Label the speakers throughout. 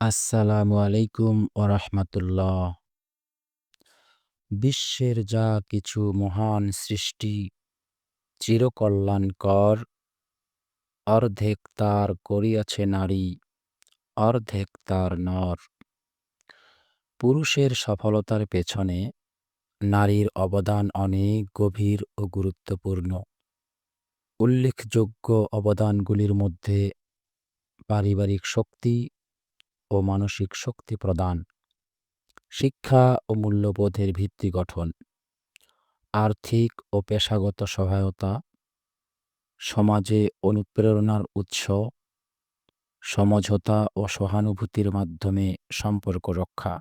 Speaker 1: আসসালামু আলাইকুম ওরহমতুল্লাহ। বিশ্বের যা কিছু মহান সৃষ্টি চিরকল্যাণকর, অর্ধেক তার করিয়াছে নারী, অর্ধেক তার নর। পুরুষের সফলতার পেছনে নারীর অবদান অনেক গভীর ও গুরুত্বপূর্ণ। উল্লেখযোগ্য অবদানগুলির মধ্যে পারিবারিক শক্তি ও মানসিক শক্তি প্রদান, শিক্ষা ও মূল্যবোধের ভিত্তি গঠন, আর্থিক ও পেশাগত সহায়তা, সমাজে অনুপ্রেরণার উৎস, সমঝোতা ও সহানুভূতির মাধ্যমে সম্পর্ক রক্ষা।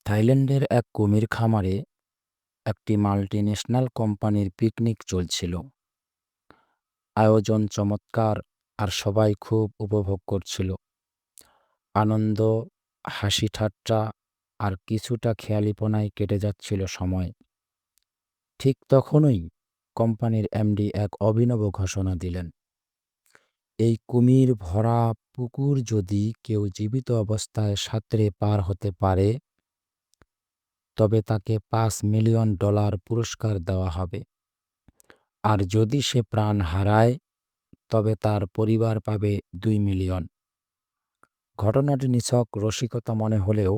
Speaker 1: থাইল্যান্ডের এক কুমির খামারে একটি মাল্টিন্যাশনাল কোম্পানির পিকনিক চলছিল। আয়োজন চমৎকার আর সবাই খুব উপভোগ করছিল। আনন্দ, হাসি ঠাট্টা আর কিছুটা খেয়ালিপনায় কেটে যাচ্ছিল সময়। ঠিক তখনই কোম্পানির এমডি এক অভিনব ঘোষণা দিলেন, এই কুমির ভরা পুকুর যদি কেউ জীবিত অবস্থায় সাঁতরে পার হতে পারে, তবে তাকে $5 মিলিয়ন পুরস্কার দেওয়া হবে। আর যদি সে প্রাণ হারায়, তবে তার পরিবার পাবে $2 মিলিয়ন। ঘটনাটি নিছক রসিকতা মনে হলেও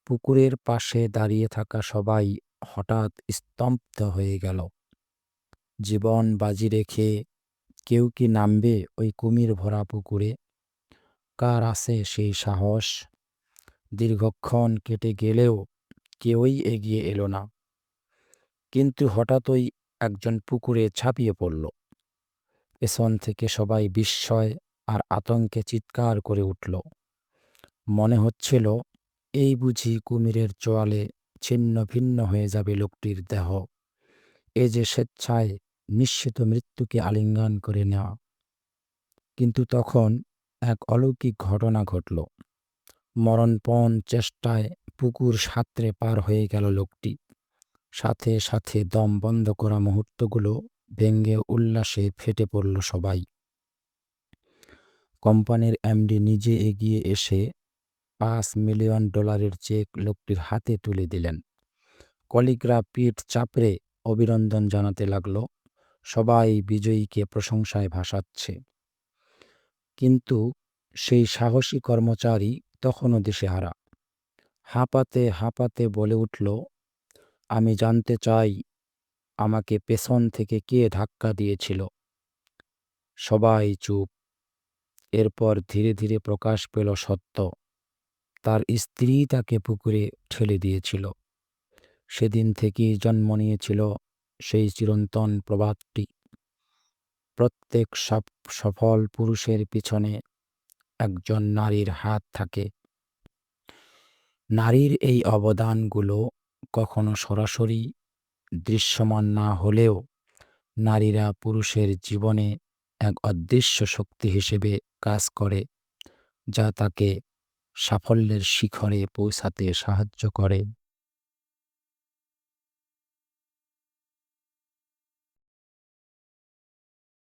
Speaker 1: পুকুরের পাশে দাঁড়িয়ে থাকা সবাই হঠাৎ স্তব্ধ হয়ে গেল। জীবন বাজি রেখে কেউ কি নামবে ওই কুমির ভরা পুকুরে? কার আছে সেই সাহস? দীর্ঘক্ষণ কেটে গেলেও কেউই এগিয়ে এলো না। কিন্তু হঠাৎই একজন পুকুরে ঝাঁপিয়ে পড়ল। পেছন থেকে সবাই বিস্ময় আর আতঙ্কে চিৎকার করে উঠল। মনে হচ্ছিল এই বুঝি কুমিরের চোয়ালে ছিন্ন ভিন্ন হয়ে যাবে লোকটির দেহ। এ যে স্বেচ্ছায় নিশ্চিত মৃত্যুকে আলিঙ্গন করে নেওয়া। কিন্তু তখন এক অলৌকিক ঘটনা ঘটল। মরণপণ চেষ্টায় পুকুর সাঁতরে পার হয়ে গেল লোকটি। সাথে সাথে দম বন্ধ করা মুহূর্তগুলো ভেঙে উল্লাসে ফেটে পড়ল সবাই। কোম্পানির এমডি নিজে এগিয়ে এসে $5 মিলিয়ন চেক লোকটির হাতে তুলে দিলেন। কলিগরা পিঠ চাপড়ে অভিনন্দন জানাতে লাগলো। সবাই বিজয়ীকে প্রশংসায় ভাসাচ্ছে। কিন্তু সেই সাহসী কর্মচারী তখনও দিশেহারা। হাঁপাতে হাঁপাতে বলে উঠল, আমি জানতে চাই আমাকে পেছন থেকে কে ধাক্কা দিয়েছিল। সবাই চুপ। এরপর ধীরে ধীরে প্রকাশ পেল সত্য। তার স্ত্রী তাকে পুকুরে ঠেলে দিয়েছিল। সেদিন থেকেই জন্ম নিয়েছিল সেই চিরন্তন প্রবাদটি, প্রত্যেক সফল পুরুষের পিছনে একজন নারীর হাত থাকে। নারীর এই অবদানগুলো কখনো সরাসরি দৃশ্যমান না হলেও নারীরা পুরুষের জীবনে এক অদৃশ্য শক্তি হিসেবে কাজ করে, যা তাকে সাফল্যের শিখরে পৌঁছাতে সাহায্য করে।